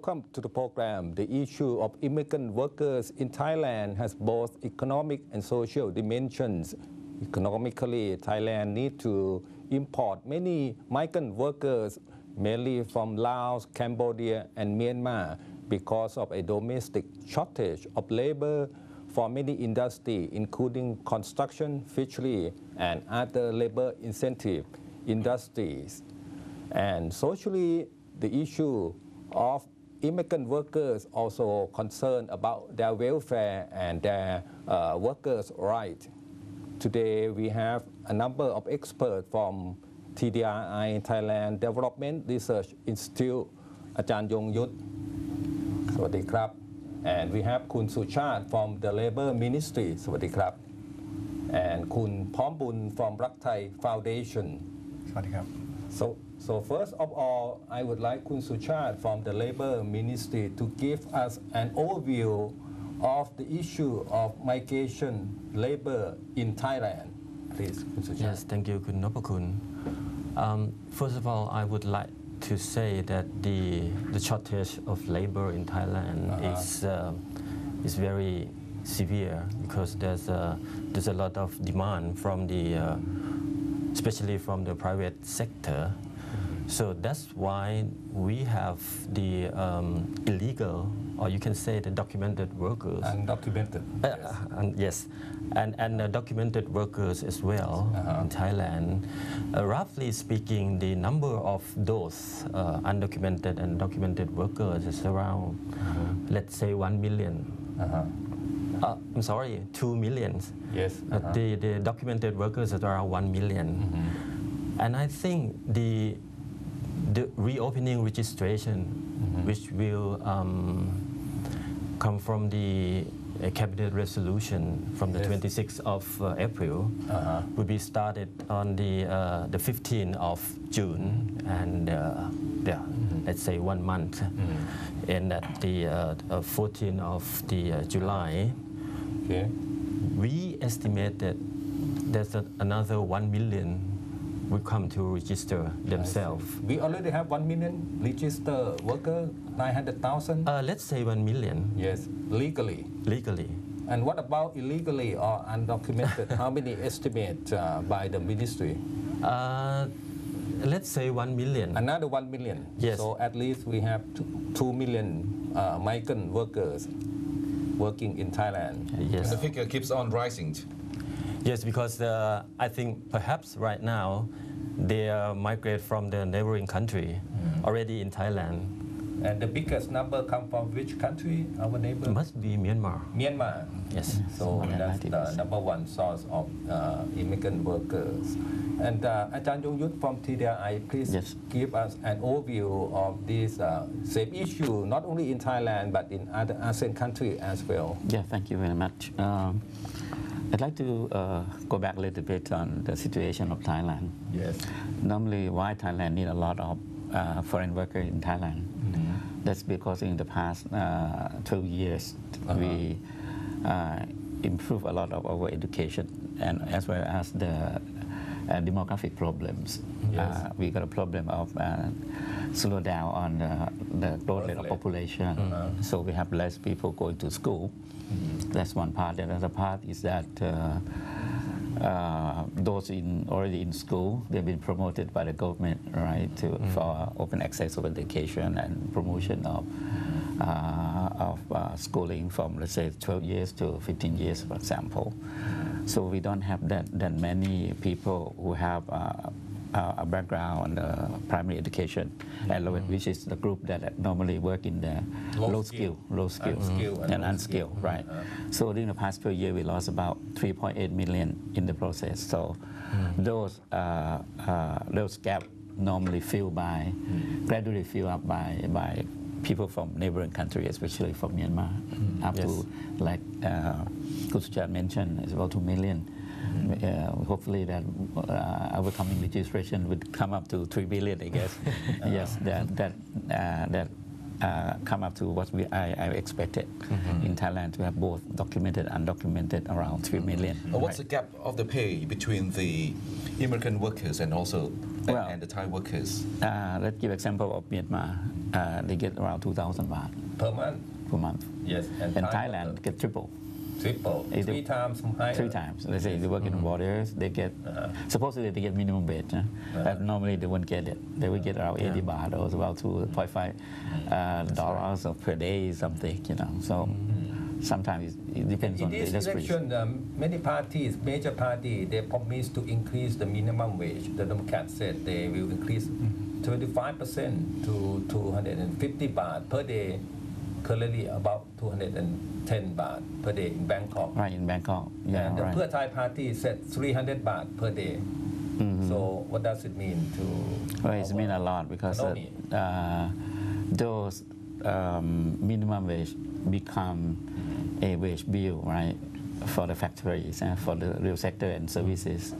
Welcome to the program. The issue of immigrant workers in Thailand has both economic and social dimensions. Economically, Thailand needs to import many migrant workers, mainly from Laos, Cambodia, and Myanmar, because of a domestic shortage of labor for many industries, including construction, fishery, and other labor-intensive industries. And socially, the issue of immigrant workers also concerned about their welfare and their workers' rights. Today, we have a number of experts from TDRI Thailand Development Research Institute, อาจารย์ยงยุทธ สวัสดีครับ and we have คุณสุชาติ from the Labor Ministry สวัสดีครับ and คุณพร้อมบุญ from รักไทย Foundation สวัสดีครับ So first of all, I would like คุณสุชาติ from the Labor Ministry to give us an overview of the issue of migration labor in Thailand. Please, คุณสุชาติ Yes, thank you, Kun Nopakun. First of all, I would like to say that the shortage of labor in Thailand is very severe because there's a lot of demand from especially from the private sector. So that's why we have the illegal, or you can say the documented workers. Undocumented. Yes, and documented workers as well in Thailand. Roughly speaking, the number of those undocumented and documented workers is around, let's say, 1 million. I'm sorry, 2 million. Yes. The documented workers is around 1 million. And I think the reopening registration, which will come from the cabinet resolution from the 26th of April, will be started on the 15th of June, and let's say 1 month, and at the 14th of the July. Okay. We estimate that there's another 1 million will come to register themselves. We already have 1 million registered workers, 900,000? Let's say 1 million. Yes, legally. Legally. And what about illegally or undocumented? How many estimate by the ministry? Let's say 1 million. Another 1 million. Yes. So at least we have 2 million migrant workers working in Thailand. Yes. And the figure keeps on rising. Yes, because I think perhaps right now they migrate from the neighboring country already in Thailand. And the biggest number come from which country? Our neighbor? It must be Myanmar. Myanmar. Yes. So that's the number one source of immigrant workers. And Ajahn Yongyut from TDRI, please give us an overview of this same issue, not only in Thailand but in other Asean countries as well. Yeah, thank you very much. I'd like to go back a little bit on the situation of Thailand. Yes. Normally, why Thailand need a lot of foreign workers in Thailand? That's because in the past 12 years, we improved a lot of our education, and as well as the demographic problems. Yes. We got a problem of slow down on the growth rate of population. So we have less people going to school. That's one part. The other part is that those already in school, they've been promoted by the government, right, for open access of education and promotion of schooling from, let's say, 12 years to 15 years, for example. So we don't have that many people who have a background on primary education, which is the group that normally work in the low skill and unskilled, right? So during the past 12 years, we lost about 3.8 million in the process. So those gaps normally gradually filled up by people from neighboring countries, especially from Myanmar, up to, like Kusuchat mentioned, it's about 2 million. Hopefully that our coming legislation would come up to 3 billion, I guess. Yes, that come up to what I expected in Thailand to have both documented and undocumented around 3 million. What's the gap of the pay between the immigrant workers and also Well, and the Thai workers? Let's give example of Myanmar. They get around 2,000 baht per month. per month. Yes, And Thailand get triple. triple, Is it- 3 times higher. 3 times. Let's say they work in borders, they get, supposedly they get minimum wage. But normally they won't get it. They will get around 80 baht or about $2.5 dollars per day, something, So sometimes it depends In on the this industry. election, many parties, major party, they promised to increase the minimum wage. The Democrats said they will increase 25% to 250 baht per day. Currently about 210 baht per day in Bangkok. Right, in Bangkok. Yeah, And the right. Pheu Thai party said 300 baht per day. So what does it mean to? Well, it's mean a lot because economy? those minimum wage become a wage bill, right, for the factories and for the real sector and services.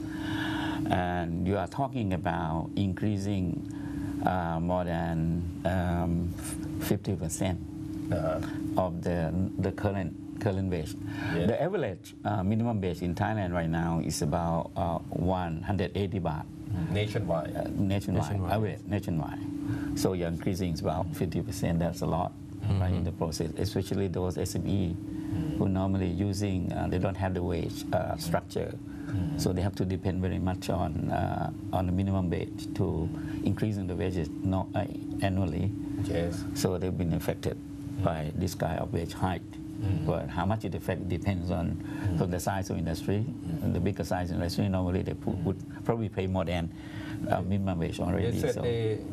And you are talking about increasing more than 50% of the current wage. Yes. The average minimum wage in Thailand right now is about 180 baht. Nationwide. Nationwide, average nationwide. So you're increasing about 50%. That's a lot, right, in the process. Especially those SME who normally using, they don't have the wage structure, so they have to depend very much on the minimum wage to increasing the wages annually. Yes. So they've been affected by this kind of wage hike. But how much it affects depends on the size of industry. And the bigger size industry, normally they would probably pay more than minimum wage already. They said so.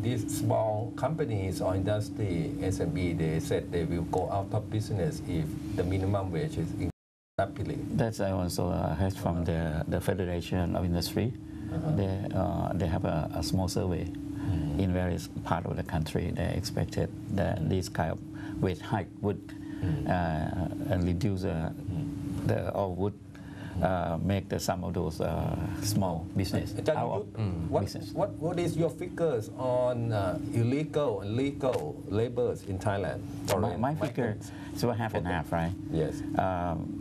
these small companies or industry, SMB, they said they will go out of business if the minimum wage is increased rapidly. That's I also heard from the Federation of Industry. They have a small survey in various parts of the country. They expected that this kind of wage hike would reduce or would make some of those small business out of business. What is your figures on illegal and legal labors in Thailand? My figure is about half and half, right? Yes.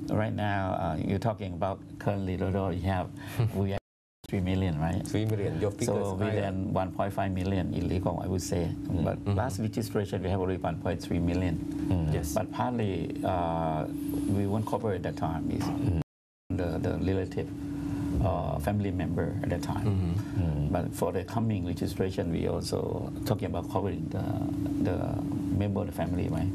Right now, you're talking about currently, we have 3 million, right? 3 million. Your figures So within 1.5 million illegal, I would say. But last registration, we have already 1.3 million. Yes. But partly, we won't cover at that time. Is the relative family member at that time. But for the coming registration, we also talking about covering the member of the family, right?